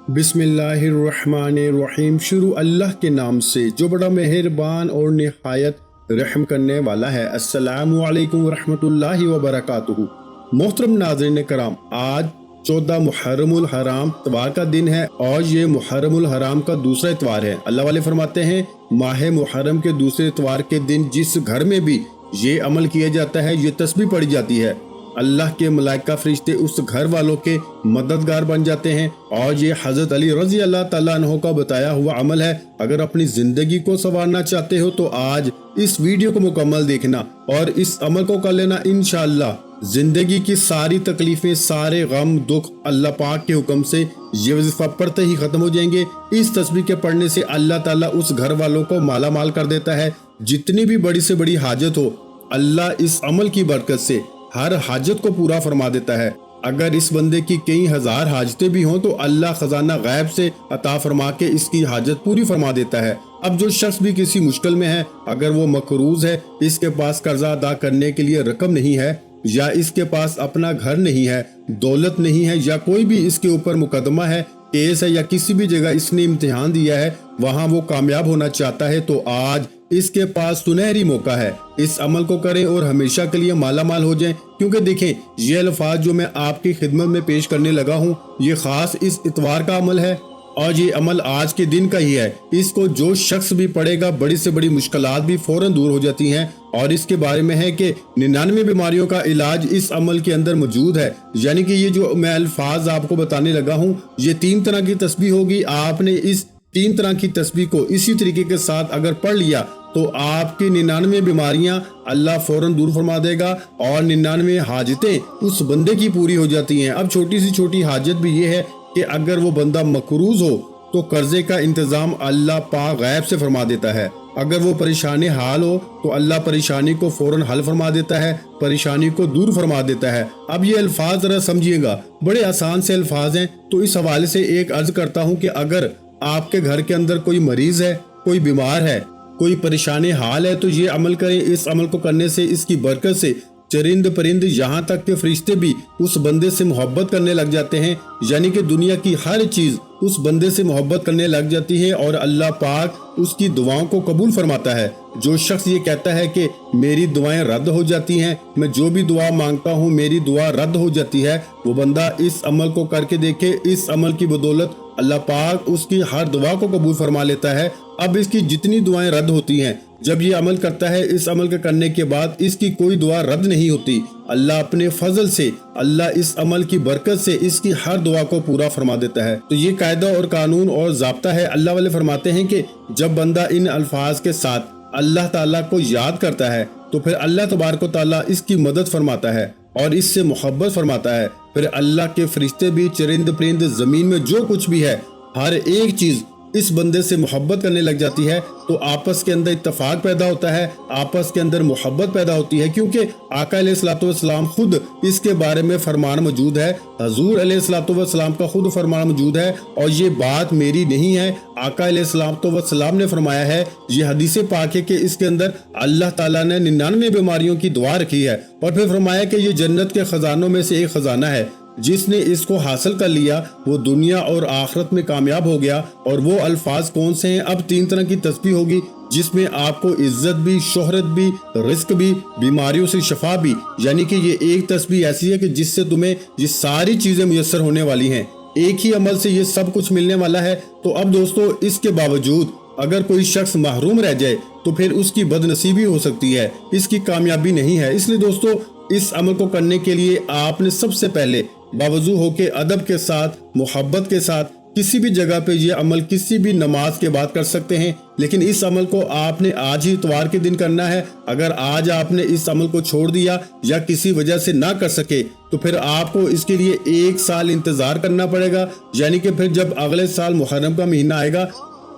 बिस्मिल्लाहिर्रहमानिर्रहीम। शुरू अल्लाह के नाम से जो बड़ा मेहरबान और निहायत रहम करने वाला है। अस्सलामु अलैकुम वरहमतुल्लाहि वबरकातुहू। मोहतरम नाज़रीन कराम, आज 14 मुहर्रमुल हराम इतवार का दिन है और ये मुहर्रमुल हराम का दूसरा इतवार है। अल्लाह वाले फरमाते हैं, माह मुहर्रम के दूसरे इतवार के दिन जिस घर में भी ये अमल किया जाता है, ये तस्बीह पढ़ी जाती है, अल्लाह के मलाइका फरिश्ते उस घर वालों के मददगार बन जाते हैं। और ये हज़रत अली रज़ी अल्लाह तआला अन्हु का बताया हुआ अमल है। अगर अपनी ज़िंदगी को संवारना चाहते हो तो आज इस वीडियो को मुकम्मल देखना और इस अमल को कर लेना। इंशाअल्लाह ज़िंदगी की सारी तकलीफ़ें, सारे गम दुख अल्लाह पाक के हुक्म से ये वजीफ़ा पढ़ते ही ख़त्म हो जाएंगे। इस तस्बीह के पढ़ने से अल्लाह ताला उस घर वालों को माला माल कर देता है। जितनी भी बड़ी से बड़ी हाजत हो, अल्लाह इस अमल की बरकत से हर हाजत को पूरा फरमा देता है। अगर इस बंदे की कई हजार हाजतें भी हों तो अल्लाह खजाना गैब से अता फरमा के इसकी हाजत पूरी फरमा देता है। अब जो शख्स भी किसी मुश्किल में है, अगर वो मकरूज है, इसके पास कर्जा अदा करने के लिए रकम नहीं है, या इसके पास अपना घर नहीं है, दौलत नहीं है, या कोई भी इसके ऊपर मुकदमा है, केस है, या किसी भी जगह इसने इम्तिहान दिया है, वहाँ वो कामयाब होना चाहता है, तो आज इसके पास सुनहरी मौका है। इस अमल को करें और हमेशा के लिए माला माल हो जाएं। क्योंकि देखें, ये अल्फाज जो मैं आपकी खिदमत में पेश करने लगा हूँ, ये खास इस इतवार का अमल है और ये अमल आज के दिन का ही है। इसको जो शख्स भी पढ़ेगा, बड़ी से बड़ी मुश्किलात भी फौरन दूर हो जाती हैं। और इसके बारे में है कि 99 बीमारियों का इलाज इस अमल के अंदर मौजूद है। यानी कि ये जो मैं अल्फाज आपको बताने लगा हूँ, ये 3 तरह की तस्बीह होगी। आपने इस 3 तरह की तस्बीह को इसी तरीके के साथ अगर पढ़ लिया तो आपकी 99 बीमारियां अल्लाह फौरन दूर फरमा देगा और 99 हाजतें उस बंदे की पूरी हो जाती हैं। अब छोटी सी छोटी हाजत भी ये है कि अगर वो बंदा मकरूज हो तो कर्जे का इंतजाम अल्लाह पाक गैब से फरमा देता है। अगर वो परेशानी हाल हो तो अल्लाह परेशानी को फौरन हल फरमा देता है, परेशानी को दूर फरमा देता है। अब ये अल्फाज जरा समझिएगा, बड़े आसान से अल्फाज हैं। तो इस हवाले से एक अर्ज करता हूँ कि अगर आपके घर के अंदर कोई मरीज है, कोई बीमार है, कोई परेशानी हाल है, तो ये अमल करें। इस अमल को करने से, इसकी बरकत से चरिंद परिंद यहाँ तक के फरिश्ते भी उस बंदे से मोहब्बत करने लग जाते हैं। यानी कि दुनिया की हर चीज उस बंदे से मोहब्बत करने लग जाती है और अल्लाह पाक उसकी दुआओं को कबूल फरमाता है। जो शख्स ये कहता है कि मेरी दुआएं रद्द हो जाती हैं, मैं जो भी दुआ मांगता हूँ मेरी दुआ रद्द हो जाती है, वो बंदा इस अमल को करके देखे। इस अमल की बदौलत अल्लाह पाक उसकी हर दुआ को कबूल फरमा लेता है। अब इसकी जितनी दुआएं रद्द होती हैं, जब ये अमल करता है, इस अमल के करने के बाद इसकी कोई दुआ रद्द नहीं होती। अल्लाह अपने फजल से, अल्लाह इस अमल की बरकत से इसकी हर दुआ को पूरा फरमा देता है। तो ये कायदा और कानून और ज़ाब्ता है। अल्लाह वाले फरमाते हैं कि जब बंदा इन अल्फाज के साथ अल्लाह ताला को याद करता है तो फिर अल्लाह तबारक व तआला इसकी मदद फरमाता है और इससे मोहब्बत फरमाता है। फिर अल्लाह के फरिश्ते भी, चरिंद परिंद, जमीन में जो कुछ भी है, हर एक चीज इस बंदे से मोहब्बत करने लग जाती है। तो आपस के अंदर इत्तफाक पैदा होता है, आपस के अंदर मोहब्बत पैदा होती है। क्योंकि आका अलैहिस्सलातु वस्सलाम खुद इसके बारे में फरमान मौजूद है, हजूर अलैहिस्सलातु वस्सलाम का खुद फरमान मौजूद है। और ये बात मेरी नहीं है, आका अलैहिस्सलातु वस्सलाम ने फरमाया है। ये हदीस पाक है कि इसके अंदर अल्लाह ताला ने 99 बीमारियों की दुआ रखी है और फिर फरमाया कि ये जन्नत के खजानों में से एक खजाना है। जिसने इसको हासिल कर लिया वो दुनिया और आखिरत में कामयाब हो गया। और वो अल्फाज कौन से हैं? अब 3 तरह की तस्बीह होगी जिसमें आपको इज्जत भी, शोहरत भी, रिस्क भी, बीमारियों से शफा भी। यानी कि ये एक तस्बीह ऐसी है कि जिससे तुम्हें ये सारी चीजें मुयस्सर होने वाली हैं। एक ही अमल से ये सब कुछ मिलने वाला है। तो अब दोस्तों, इसके बावजूद अगर कोई शख्स महरूम रह जाए तो फिर उसकी बदनसीबी हो सकती है, इसकी कामयाबी नहीं है। इसलिए दोस्तों, इस अमल को करने के लिए आपने सबसे पहले बावजू होके अदब के साथ, मोहब्बत के साथ, किसी भी जगह पे ये अमल किसी भी नमाज के बाद कर सकते हैं। लेकिन इस अमल को आपने आज ही इतवार के दिन करना है। अगर आज आपने इस अमल को छोड़ दिया या किसी वजह से ना कर सके तो फिर आपको इसके लिए 1 साल इंतजार करना पड़ेगा। यानी कि फिर जब अगले साल मुहर्रम का महीना आएगा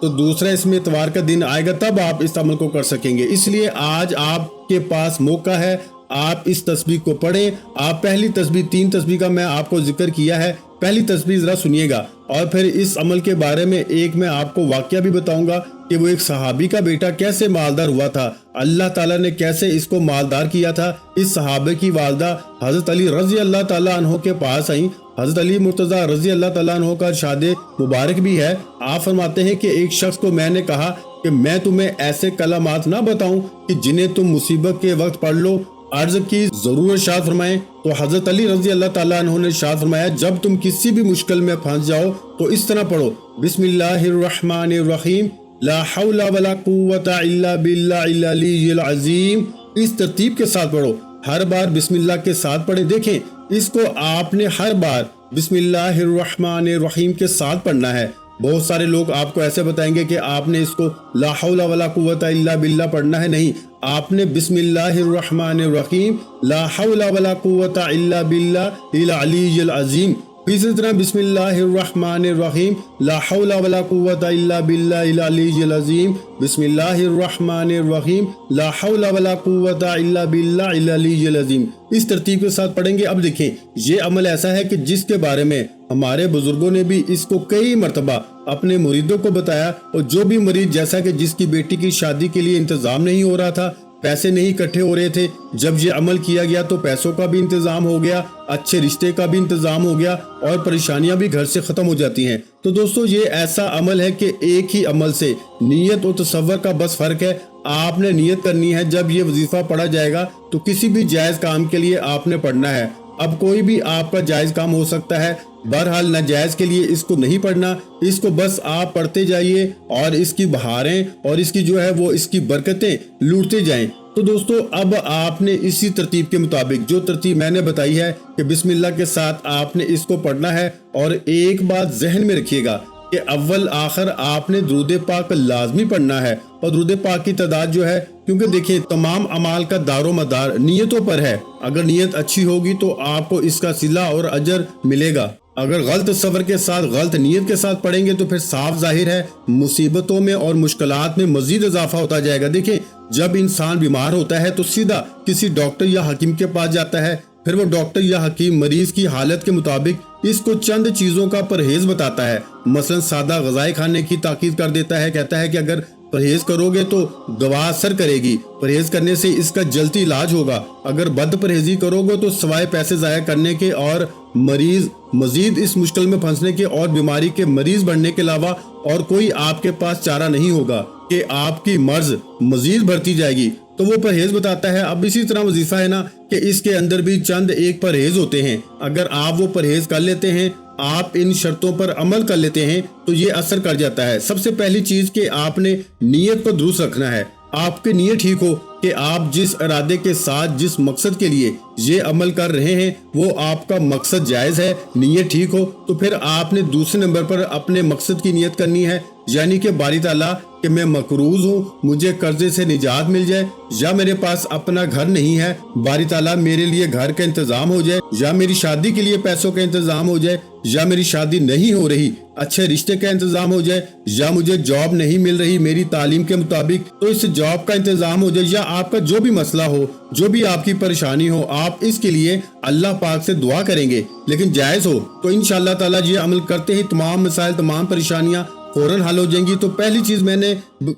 तो दूसरा इसमें इतवार का दिन आएगा, तब आप इस अमल को कर सकेंगे। इसलिए आज आपके पास मौका है, आप इस तस्बीह को पढ़ें। आप पहली तस्बीह, 3 तस्बीह का मैं आपको जिक्र किया है, पहली तस्बीह जरा सुनिएगा और फिर इस अमल के बारे में एक मैं आपको वाकया भी बताऊंगा कि वो एक सहाबी का बेटा कैसे मालदार हुआ था, अल्लाह ताला ने कैसे इसको मालदार किया था। इस सहाबे की वालदा हजरत अली रजी अल्लाह ताला अन्हो के पास आई। حضرت علی مرتضیٰ رضی اللہ تعالیٰ عنہ کا ارشاد مبارک بھی ہے، آپ فرماتے ہیں کہ ایک شخص کو میں نے کہا کہ میں تمہیں ایسے کلمات نہ بتاؤں کہ جنہیں تم مصیبت کے وقت پڑھ لو؟ عرض کی ضرور ارشاد فرمائیں۔ تو حضرت علی رضی اللہ تعالیٰ عنہ نے ارشاد فرمایا جب تم کسی بھی مشکل میں پھنس جاؤ تو اس طرح پڑھو، بسم اللہ الرحمن الرحیم لا حول ولا قوت الا باللہ العلی العظیم۔ اس ترتیب کے ساتھ پڑھو، ہر بار بسم اللہ کے ساتھ پڑھیں۔ دیکھیں اس کو آپ نے ہر بار بسم اللہ الرحمن الرحیم کے ساتھ پڑھنا ہے۔ بہت سارے لوگ آپ کو ایسے بتائیں گے کہ آپ نے اس کو لا حول ولا قوت الا باللہ پڑھنا ہے، نہیں، آپ نے بسم اللہ الرحمن الرحیم لا حول ولا قوت الا باللہ العلی العظیم، اسی طرح بسم اللہ الرحمن الرحیم لا حول ولا قوت الا باللہ العلی العظیم، بسم اللہ الرحمن الرحیم لا حول ولا قوت الا باللہ العلی العظیم، اس ترتیب کے ساتھ پڑھیں گے۔ اب دیکھیں یہ عمل ایسا ہے کہ جس کے بارے میں ہمارے بزرگوں نے بھی اس کو کئی مرتبہ اپنے مریدوں کو بتایا، اور جو بھی مریض جیسا کہ جس کی بیٹی کی شادی کے لیے انتظام نہیں ہو رہا تھا، پیسے نہیں اکٹھے ہو رہے تھے، جب یہ عمل کیا گیا تو پیسوں کا بھی انتظام ہو گیا، اچھے رشتے کا بھی انتظام ہو گیا، اور پریشانیاں بھی گھر سے ختم ہو جاتی ہیں۔ تو دوستو یہ ایسا عمل ہے کہ ایک ہی عمل سے نیت و تصور کا بس فرق ہے۔ آپ نے نیت کرنی ہے، جب یہ وظیفہ پڑھا جائے گا تو کسی بھی جائز کام کے لیے آپ نے پڑھنا ہے۔ اب کوئی بھی آپ کا جائز کام ہو سکتا ہے، بہرحال ناجائز کے لیے اس کو نہیں پڑھنا، اس کو بس آپ پڑھتے جائیے اور اس کی بہاریں اور اس کی جو ہے وہ اس کی برکتیں لوٹتے جائیں۔ تو دوستو اب آپ نے اسی ترتیب کے مطابق جو ترتیب میں نے بتائی ہے کہ بسم اللہ کے ساتھ آپ نے اس کو پڑھنا ہے، اور ایک بات ذہن میں رکھیے گا کہ اول آخر آپ نے درود پاک لازمی پڑھنا ہے، اور درود پاک کی تعداد جو ہے، کیونکہ دیکھیں تمام اعمال کا دار و مدار نیتوں پر ہے، اگر نیت اچھی ہوگی تو آپ کو اس کا صلہ اور اجر ملے گا۔ اگر غلط تصور کے ساتھ غلط نیت کے ساتھ پڑھیں گے تو پھر صاف ظاہر ہے مصیبتوں میں اور مشکلات میں مزید اضافہ ہوتا جائے گا۔ دیکھیں جب انسان بیمار ہوتا ہے تو سیدھا کسی ڈاکٹر یا حکیم کے پاس جاتا ہے، پھر وہ ڈاکٹر یا حکیم مریض کی حالت کے مطابق اس کو چند چیزوں کا پرہیز بتاتا ہے، مثلا سادہ غذائیں کھانے کی تاکید کر دیتا ہے، کہتا ہے کہ اگر پرہیز کرو گے تو دوا اثر کرے گی، پرہیز کرنے سے اس کا جلدی علاج ہوگا، اگر بد پرہیزی کرو گے تو سوائے پیسے ضائع کرنے کے اور مریض مزید اس مشکل میں پھنسنے کے اور بیماری کے مریض بڑھنے کے علاوہ اور کوئی آپ کے پاس چارہ نہیں ہوگا کہ آپ کی مرض مزید بڑھتی جائے گی، تو وہ پرہیز بتاتا ہے۔ اب اسی طرح وظیفہ ہے نا کہ اس کے اندر بھی چند ایک پرہیز ہوتے ہیں، اگر آپ وہ پرہیز کر لیتے ہیں، آپ ان شرطوں پر عمل کر لیتے ہیں تو یہ اثر کر جاتا ہے۔ سب سے پہلی چیز کہ آپ نے نیت کو درست رکھنا ہے، آپ کی نیت ٹھیک ہو کہ آپ جس ارادے کے ساتھ جس مقصد کے لیے یہ عمل کر رہے ہیں وہ آپ کا مقصد جائز ہے، نیت ٹھیک ہو تو پھر آپ نے دوسرے نمبر پر اپنے مقصد کی نیت کرنی ہے، یعنی کہ باری تعالیٰ کہ میں مقروض ہوں، مجھے قرضے سے نجات مل جائے، یا میرے پاس اپنا گھر نہیں ہے، باری تعالیٰ میرے لیے گھر کا انتظام ہو جائے، یا میری شادی کے لیے پیسوں کا انتظام ہو جائے، یا میری شادی نہیں ہو رہی اچھے رشتے کا انتظام ہو جائے، یا مجھے جاب نہیں مل رہی میری تعلیم کے مطابق تو اس جاب کا انتظام ہو جائے، یا آپ کا جو بھی مسئلہ ہو، جو بھی آپ کی پریشانی ہو، آپ اس کے لیے اللہ پاک سے دعا کریں گے، لیکن جائز ہو تو انشاءاللہ تعالیٰ یہ عمل کرتے ہی تمام مسائل تمام پریشانیاں فوراً حل ہو جائیں گی۔ تو پہلی چیز میں نے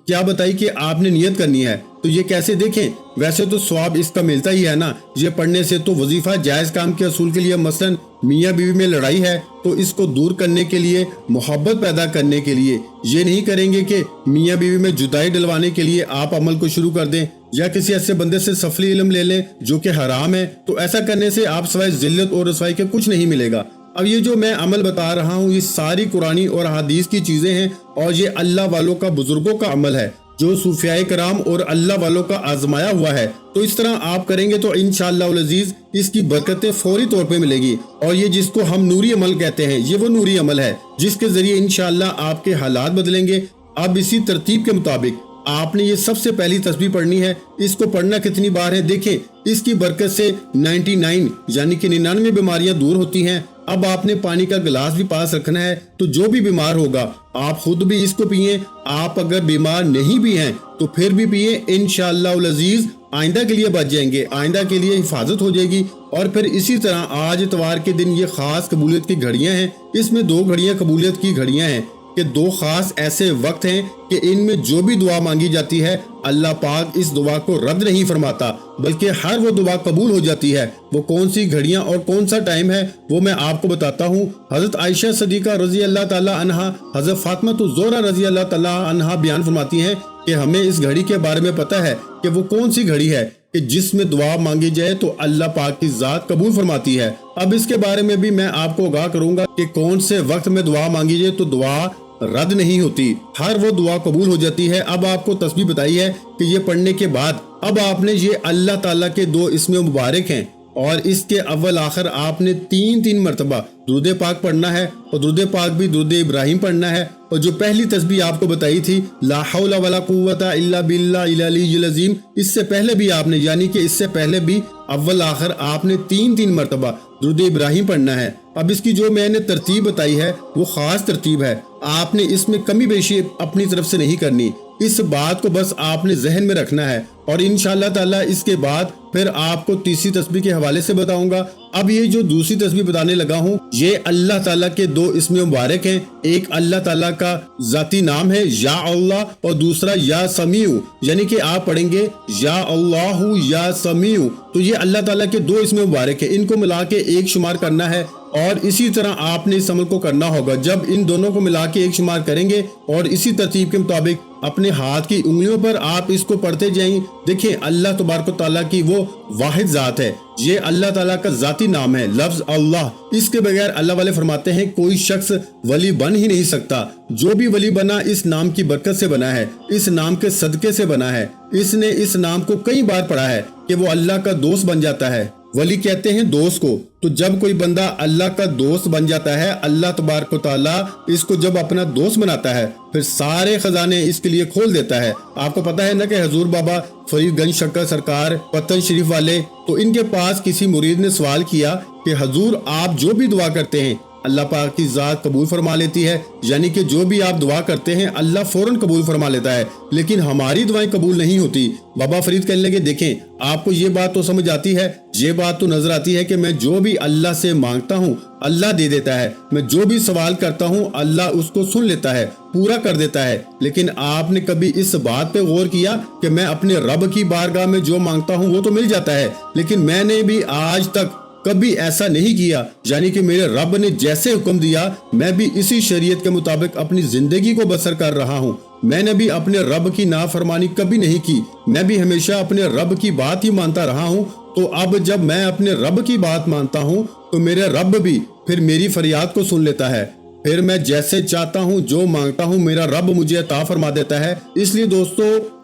کیا بتائی کہ آپ نے نیت کرنی ہے، تو یہ کیسے؟ دیکھیں ویسے تو ثواب اس کا ملتا ہی ہے نا یہ پڑھنے سے، تو وظیفہ جائز کام کے اصول کے لیے مثلا میاں بیوی میں لڑائی ہے تو اس کو دور کرنے کے لیے، محبت پیدا کرنے کے لیے، یہ نہیں کریں گے کہ میاں بیوی میں جدائی ڈلوانے کے لیے آپ عمل کو شروع کر دیں، یا کسی ایسے بندے سے سفلی علم لے لیں جو کہ حرام ہے، تو ایسا کرنے سے آپ سوائے ذلت اور رسوائی کے کچھ نہیں ملے گا۔ اب یہ جو میں عمل بتا رہا ہوں یہ ساری قرآنی اور حدیث کی چیزیں ہیں، اور یہ اللہ والوں کا، بزرگوں کا عمل ہے جو صوفیاء کرام اور اللہ والوں کا آزمایا ہوا ہے۔ تو اس طرح آپ کریں گے تو انشاءاللہ العزیز اس کی برکتیں فوری طور پہ ملے گی، اور یہ جس کو ہم نوری عمل کہتے ہیں یہ وہ نوری عمل ہے جس کے ذریعے انشاءاللہ آپ کے حالات بدلیں گے۔ اب اسی ترتیب کے مطابق آپ نے یہ سب سے پہلی تسبیح پڑھنی ہے۔ اس کو پڑھنا کتنی بار ہے؟ دیکھیں اس کی برکت سے 99 یعنی کہ 99 بیماریاں دور ہوتی ہیں۔ اب آپ نے پانی کا گلاس بھی پاس رکھنا ہے، تو جو بھی بیمار ہوگا آپ خود بھی اس کو پئیں، آپ اگر بیمار نہیں بھی ہیں تو پھر بھی پئیں، انشاءاللہ العزیز آئندہ کے لیے بچ جائیں گے، آئندہ کے لیے حفاظت ہو جائے گی۔ اور پھر اسی طرح آج اتوار کے دن یہ خاص قبولیت کی گھڑیاں ہیں، اس میں 2 گھڑیاں قبولیت کی گھڑیاں ہیں۔ کہ دو خاص ایسے وقت ہیں کہ ان میں جو بھی دعا مانگی جاتی ہے اللہ پاک اس دعا کو رد نہیں فرماتا بلکہ ہر وہ دعا قبول ہو جاتی ہے۔ وہ کون سی گھڑیاں اور کون سا ٹائم ہے وہ میں آپ کو بتاتا ہوں۔ حضرت عائشہ صدیقہ رضی اللہ تعالی عنہا، حضرت فاطمہ الزہرا رضی اللہ تعالی عنہا بیان فرماتی ہیں کہ ہمیں اس گھڑی کے بارے میں پتہ ہے کہ وہ کون سی گھڑی ہے کہ جس میں دعا مانگی جائے تو اللہ پاک کی ذات قبول فرماتی ہے۔ اب اس کے بارے میں بھی میں آپ کو آگاہ کروں گا کہ کون سے وقت میں دعا مانگی جائے تو دعا رد نہیں ہوتی، ہر وہ دعا قبول ہو جاتی ہے۔ اب آپ کو تسبیح بتائی ہے کہ یہ پڑھنے کے بعد اب آپ نے یہ اللہ تعالیٰ کے دو اسم مبارک ہیں اور اس کے اول آخر آپ نے تین مرتبہ درود پاک پڑھنا ہے، اور درود پاک بھی درود ابراہیم پڑھنا ہے۔ اور جو پہلی تسبیح آپ کو بتائی تھی لا حول ولا قوت الا باللہ العلی العظیم، اس سے پہلے بھی آپ نے یعنی کہ اس سے پہلے بھی اول آخر آپ نے تین مرتبہ درود ابراہیم پڑھنا ہے۔ اب اس کی جو میں نے ترتیب بتائی ہے وہ خاص ترتیب ہے، آپ نے اس میں کمی بیشی اپنی طرف سے نہیں کرنی، اس بات کو بس آپ نے ذہن میں رکھنا ہے۔ اور انشاءاللہ تعالی اس کے بعد پھر آپ کو تیسری تسبیح کے حوالے سے بتاؤں گا۔ اب یہ جو دوسری تسبیح بتانے لگا ہوں یہ اللہ تعالیٰ کے دو اسم مبارک ہیں، ایک اللہ تعالیٰ کا ذاتی نام ہے یا اللہ اور دوسرا یا سمیع، یعنی کہ آپ پڑھیں گے یا اللہ یا سمیع، تو یہ اللہ تعالیٰ کے دو اسم مبارک ہیں، ان کو ملا کے ایک شمار کرنا ہے۔ اور اسی طرح آپ نے اس عمل کو کرنا ہوگا، جب ان دونوں کو ملا کے ایک شمار کریں گے اور اسی ترتیب کے مطابق اپنے ہاتھ کی انگلیوں پر آپ اس کو پڑھتے جائیں۔ دیکھیں اللہ تبارک و تعالیٰ کی وہ واحد ذات ہے، یہ اللہ تعالیٰ کا ذاتی نام ہے لفظ اللہ، اس کے بغیر اللہ والے فرماتے ہیں کوئی شخص ولی بن ہی نہیں سکتا۔ جو بھی ولی بنا اس نام کی برکت سے بنا ہے، اس نام کے صدقے سے بنا ہے، اس نے اس نام کو کئی بار پڑھا ہے کہ وہ اللہ کا دوست بن جاتا ہے۔ ولی کہتے ہیں دوست کو، تو جب کوئی بندہ اللہ کا دوست بن جاتا ہے، اللہ تبارک و تعالیٰ اس کو جب اپنا دوست بناتا ہے پھر سارے خزانے اس کے لیے کھول دیتا ہے۔ آپ کو پتا ہے نا کہ حضور بابا فرید گنج شکر سرکار پتن شریف والے، تو ان کے پاس کسی مرید نے سوال کیا کہ حضور آپ جو بھی دعا کرتے ہیں اللہ پاک کی ذات قبول فرما لیتی ہے، یعنی کہ جو بھی آپ دعا کرتے ہیں اللہ فوراً قبول فرما لیتا ہے، لیکن ہماری دعائیں قبول نہیں ہوتی۔ بابا فرید کہنے لگے دیکھیں آپ کو یہ بات تو سمجھ آتی ہے، یہ بات تو نظر آتی ہے کہ میں جو بھی اللہ سے مانگتا ہوں اللہ دے دیتا ہے، میں جو بھی سوال کرتا ہوں اللہ اس کو سن لیتا ہے، پورا کر دیتا ہے، لیکن آپ نے کبھی اس بات پہ غور کیا کہ میں اپنے رب کی بارگاہ میں جو مانگتا ہوں وہ تو مل جاتا ہے، لیکن میں نے بھی آج تک کبھی ایسا نہیں کیا، یعنی کہ میرے رب نے جیسے حکم دیا میں بھی اسی شریعت کے مطابق اپنی زندگی کو بسر کر رہا ہوں۔ میں نے بھی اپنے رب کی نافرمانی کبھی نہیں کی، میں بھی ہمیشہ اپنے رب کی بات ہی مانتا رہا ہوں۔ تو اب جب میں اپنے رب کی بات مانتا ہوں تو میرے رب بھی پھر میری فریاد کو سن لیتا ہے، پھر میں جیسے چاہتا ہوں جو مانگتا ہوں میرا رب مجھے عطا فرما دیتا ہے۔ اس لیے دوستو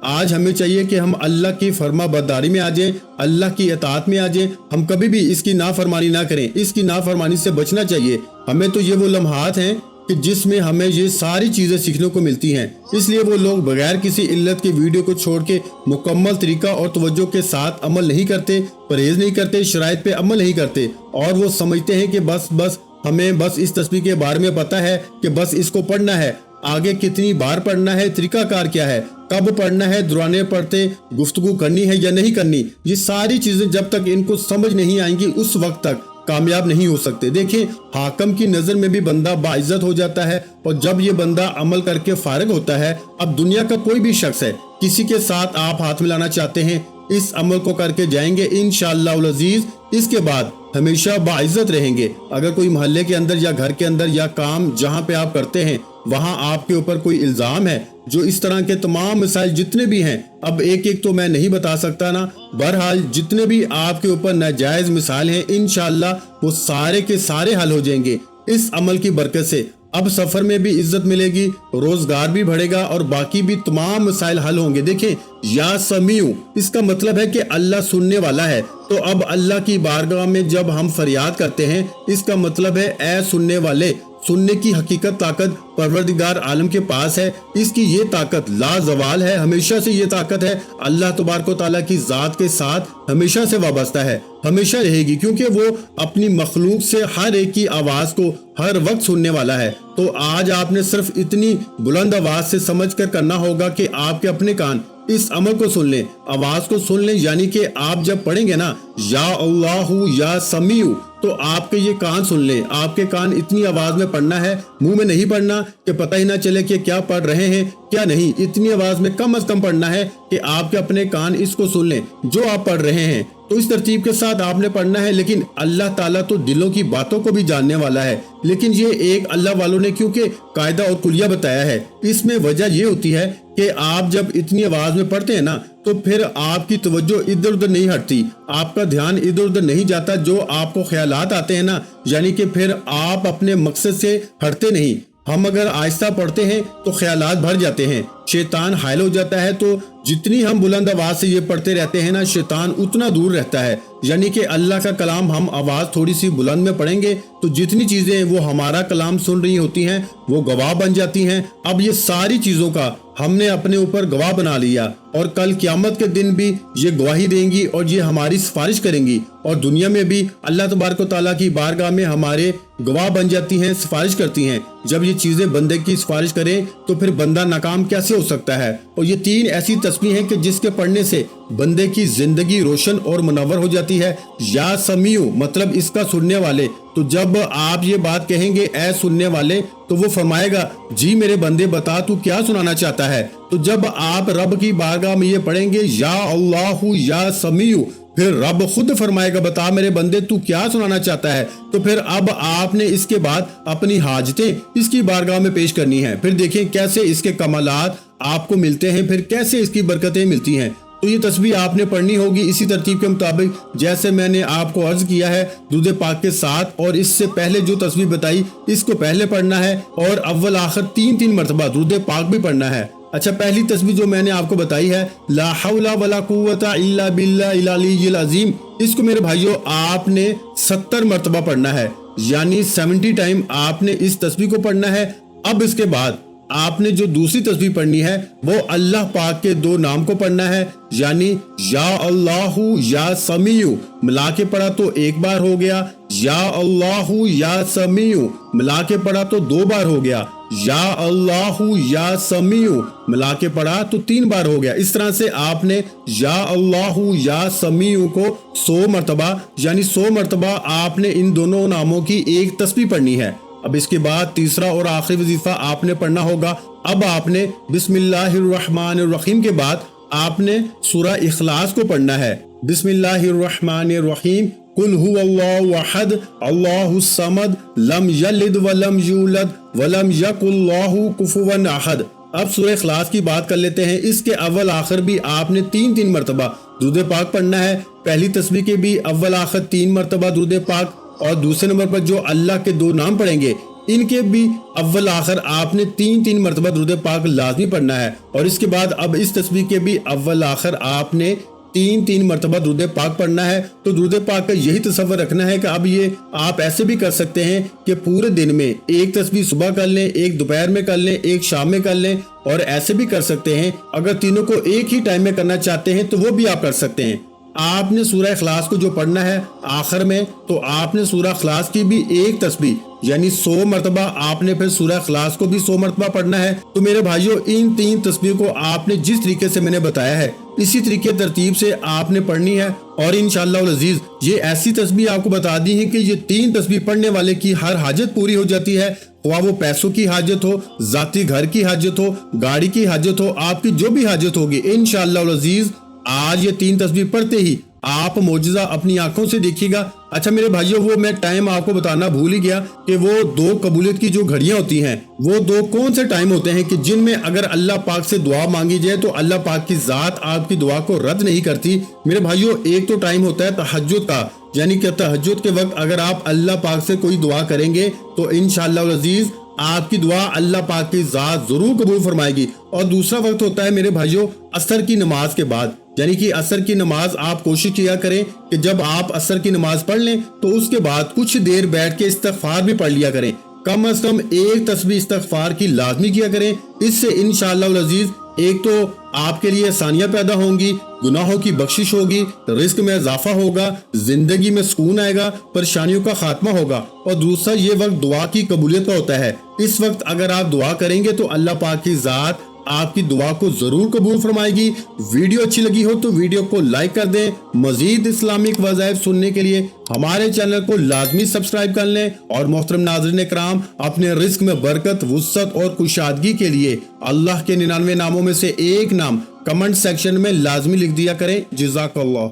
آج ہمیں چاہیے کہ ہم اللہ کی فرما برداری میں آ جائیں، اللہ کی اطاعت میں آ جائیں، ہم کبھی بھی اس کی نافرمانی نہ کریں، اس کی نافرمانی سے بچنا چاہیے۔ ہمیں تو یہ وہ لمحات ہیں کہ جس میں ہمیں یہ ساری چیزیں سیکھنے کو ملتی ہیں، اس لیے وہ لوگ بغیر کسی علت کی ویڈیو کو چھوڑ کے مکمل طریقہ اور توجہ کے ساتھ عمل نہیں کرتے، پرہیز نہیں کرتے، شرائط پہ عمل نہیں کرتے، اور وہ سمجھتے ہیں کہ بس ہمیں بس اس تسبیح کے بارے میں پتہ ہے کہ بس اس کو پڑھنا ہے، آگے کتنی بار پڑھنا ہے، طریقہ کار کیا ہے، کب پڑھنا ہے، دورانِ پڑھتے گفتگو کرنی ہے یا نہیں کرنی، یہ ساری چیزیں جب تک ان کو سمجھ نہیں آئیں گی اس وقت تک کامیاب نہیں ہو سکتے۔ دیکھیں حاکم کی نظر میں بھی بندہ باعزت ہو جاتا ہے، اور جب یہ بندہ عمل کر کے فارغ ہوتا ہے، اب دنیا کا کوئی بھی شخص ہے کسی کے ساتھ آپ ہاتھ ملانا چاہتے ہیں اس عمل کو کر کے جائیں گے انشاءاللہ العزیز، اس کے بعد ہمیشہ باعزت رہیں گے۔ اگر کوئی محلے کے اندر یا گھر کے اندر یا کام جہاں پہ آپ کرتے ہیں وہاں آپ کے اوپر کوئی الزام ہے، جو اس طرح کے تمام مسائل جتنے بھی ہیں، اب ایک ایک تو میں نہیں بتا سکتا نا، بہرحال جتنے بھی آپ کے اوپر ناجائز مسائل ہیں انشاءاللہ وہ سارے کے سارے حل ہو جائیں گے اس عمل کی برکت سے۔ اب سفر میں بھی عزت ملے گی، روزگار بھی بڑھے گا، اور باقی بھی تمام مسائل حل ہوں گے۔ دیکھیں یا سمیع اس کا مطلب ہے کہ اللہ سننے والا ہے، تو اب اللہ کی بارگاہ میں جب ہم فریاد کرتے ہیں اس کا مطلب ہے اے سننے والے، سننے کی حقیقت طاقت پروردگار عالم کے پاس ہے، اس کی یہ طاقت لا زوال ہے، ہمیشہ سے یہ طاقت ہے، اللہ تبارک و تعالیٰ کی ذات کے ساتھ ہمیشہ سے وابستہ ہے، ہمیشہ رہے گی، کیونکہ وہ اپنی مخلوق سے ہر ایک کی آواز کو ہر وقت سننے والا ہے۔ تو آج آپ نے صرف اتنی بلند آواز سے سمجھ کر کرنا ہوگا کہ آپ کے اپنے کان इस अमल को सुन लें, आवाज को सुन लें, यानी कि आप जब पढ़ेंगे ना या अल्लाहु या समीउ, तो आपके ये कान सुन लें। आपके कान इतनी आवाज में पढ़ना है, मुंह में नहीं पढ़ना कि पता ही ना चले कि क्या पढ़ रहे हैं क्या नहीं। इतनी आवाज में कम से कम पढ़ना है कि आपके अपने कान इसको सुन लें जो आप पढ़ रहे हैं। तो इस तरतीब के साथ आपने पढ़ना है। लेकिन अल्लाह ताला तो दिलों की बातों को भी जानने वाला है, लेकिन ये एक अल्लाह वालों ने क्योंकि कायदा और कुलिया बताया है, इसमें वजह ये होती है कि आप जब इतनी आवाज में पढ़ते हैं ना, तो फिर आपकी तवज्जो इधर उधर नहीं हटती, आपका ध्यान इधर उधर नहीं जाता। जो आपको ख्यालात आते हैं ना, यानी कि फिर आप अपने मकसद से हटते नहीं। हम अगर आहिस्ता पढ़ते हैं तो ख्यालात भर जाते हैं, शैतान हायल हो जाता है। तो जितनी हम बुलंद आवाज से ये पढ़ते रहते हैं ना, शैतान उतना दूर रहता है। यानी कि अल्लाह का कलाम हम आवाज थोड़ी सी बुलंद में पढ़ेंगे तो जितनी चीजें वो हमारा कलाम सुन रही होती हैं वो गवाह बन जाती हैं। अब ये सारी चीजों का हमने अपने ऊपर गवाह बना लिया, और कल क़यामत के दिन भी ये गवाही देंगी और ये हमारी सिफारिश करेंगी, और दुनिया में भी अल्लाह तबारक व तआला की बारगाह में हमारे गवाह बन जाती हैं, सिफारिश करती हैं। जब ये चीजें बंदे की सिफारिश करें तो फिर बंदा नाकाम कैसे हो सकता है। और ये 3 ऐसी तस्बीह हैं कि जिसके पढ़ने से बंदे की जिंदगी रोशन और मुनव्वर हो जाती है। या समीउ मतलब इसका सुनने वाले। तो जब आप ये बात कहेंगे ए सुनने वाले, तो वो फरमाएगा जी मेरे बंदे बता तू क्या सुनाना चाहता है। तो जब आप रब की बारगाह में ये पढ़ेंगे या अल्लाहु या समीउ, फिर रब खुद फरमाएगा बता मेरे बंदे तू क्या सुनाना चाहता है। तो फिर अब आपने इसके बाद अपनी हाजतें इसकी बारगाह में पेश करनी है। फिर देखें कैसे इसके कमालात आपको मिलते हैं, फिर कैसे इसकी बरकतें मिलती हैं। तो ये तस्बीह आपने पढ़नी होगी इसी तरतीब के मुताबिक जैसे मैंने आपको अर्ज किया है, दुरूद पाक के साथ। और इससे पहले जो तस्बीह बताई इसको पहले पढ़ना है, और अव्वल आखिर 3 मरतबा दुरूद पाक भी पढ़ना है। अच्छा, पहली तस्बीह जो मैंने आपको बताई है ला हौला वला कुव्वता इल्ला बिल्लाहिल अलीय्यिल अज़ीम, इसको मेरे भाइयों आपने 70 मरतबा पढ़ना है, यानी 70 टाइम आपने इस तस्बीह को पढ़ना है। अब इसके बाद आपने जो दूसरी तस्बीह पढ़नी है वो अल्लाह पाक के 2 नाम को पढ़ना है, यानी या अल्लाहु या समीउ मिला के पढ़ा तो 1 बार हो गया, या अल्लाहु या समीउ मिला के पढ़ा तो 2 बार हो गया, या अल्लाहु या समीउ मिला के पढ़ा तो 3 बार हो गया। इस तरह से आपने या अल्लाहु या समीउ को 100 मरतबा यानी 100 मरतबा आपने इन दोनों नामों की एक तस्बीह पढ़नी है। अब इसके बाद तीसरा और आखिरी वजीफा आपने पढ़ना होगा। अब आपने बिस्मिल्लाहिर्रहमानिर्रहीम के बाद आपने सूरह इखलास को पढ़ना है। बिस्मिल्लाहिर्रहमानिर्रहीम कुल हुवल्लाहु अहद अल्लाहुस समद लम यलिद वलम यूलद वलम यकुल्लाहु कुफुवन अहद। अब सूरह इखलास की बात कर लेते हैं। इसके अव्वल आखिर भी आपने 3 मरतबा दुरूद पाक पढ़ना है। पहली तस्बीह के भी अव्वल आखिर 3 मरतबा दुरूद पाक, और दूसरे नंबर पर जो अल्लाह के 2 नाम पढ़ेंगे इनके भी अव्वल आखिर आपने 3 मरतबा दुरूद पाक लाजमी पढ़ना है। और इसके बाद अब इस तस्बीह के भी अव्वल आखिर आपने 3 मरतबा दुरूद पाक पढ़ना है। तो दुरूद पाक का यही तसव्वुर रखना है कि अब ये आप ऐसे भी कर सकते हैं कि पूरे दिन में एक तस्बीह सुबह कर लें, एक दोपहर में कर लें, एक शाम में कर लें, और ऐसे भी कर सकते हैं अगर तीनों को एक ही टाइम में करना चाहते हैं तो वो भी आप कर सकते हैं। आपने सूरह इखलास को जो पढ़ना है आखिर में, तो आपने सूरह इखलास की भी एक तस्बीह यानी 100 मरतबा आपने फिर सूरह इखलास को भी 100 मरतबा पढ़ना है। तो मेरे भाइयों इन 3 तस्बीह को आपने जिस तरीके से मैंने बताया है इसी तरीके तरतीब से आपने पढ़नी है। और इंशाअल्लाह अज़ीज ये ऐसी तस्बीह आपको बता दी है कि ये 3 तस्बीह पढ़ने वाले की हर हाजत पूरी हो जाती है, वो पैसों की हाजत हो, जाती घर की हाजत हो, गाड़ी की हाजत हो, आपकी जो भी हाजत होगी इंशाअल्लाह अज़ीज आज ये 3 तस्बीह पढ़ते ही आप मौजज़ा अपनी आंखों से देखिएगा। अच्छा मेरे भाइयों, वो मैं टाइम आपको बताना भूल ही गया कि वो 2 कबूलियत की जो घड़ियां होती हैं वो 2 कौन से टाइम होते हैं कि जिनमें अगर अल्लाह पाक से दुआ मांगी जाए तो अल्लाह पाक की जात आपकी दुआ को रद्द नहीं करती। मेरे भाइयों, एक तो टाइम होता है तहज्जुद का, यानी कि तहज्जुद के वक्त अगर आप अल्लाह पाक से कोई दुआ करेंगे तो इंशाअल्लाह अज़ीज आपकी दुआ अल्लाह पाक की जात जरूर कबूल फरमाएगी। और दूसरा वक्त होता है मेरे भाइयों असर की नमाज के बाद, यानी कि असर की नमाज आप कोशिश किया करें कि जब आप असर की नमाज पढ़ लें तो उसके बाद कुछ देर बैठ के इस्तिग़फ़ार भी पढ़ लिया करें। कम से कम एक तस्बीह इस्तिग़फ़ार की लाजमी किया करें। इससे इंशाअल्लाह अज़ीज एक तो आपके लिए आसानियां पैदा होंगी, गुनाहों की बख्शिश होगी, रिस्क में इजाफा होगा, जिंदगी में सुकून आएगा, परेशानियों का खात्मा होगा। और दूसरा ये वक्त दुआ की कबूलियत का होता है। इस वक्त अगर आप दुआ करेंगे तो अल्लाह पाक की जात آپ کی دعا کو ضرور قبول فرمائے گی۔ ویڈیو اچھی لگی ہو تو ویڈیو کو لائک کر دیں۔ مزید اسلامک وظائف سننے کے لیے ہمارے چینل کو لازمی سبسکرائب کر لیں، اور محترم ناظرین کرام، اپنے رزق میں برکت، وسعت اور کشادگی کے لیے اللہ کے 99 ناموں میں سے ایک نام کمنٹ سیکشن میں لازمی لکھ دیا کریں۔ جزاک اللہ۔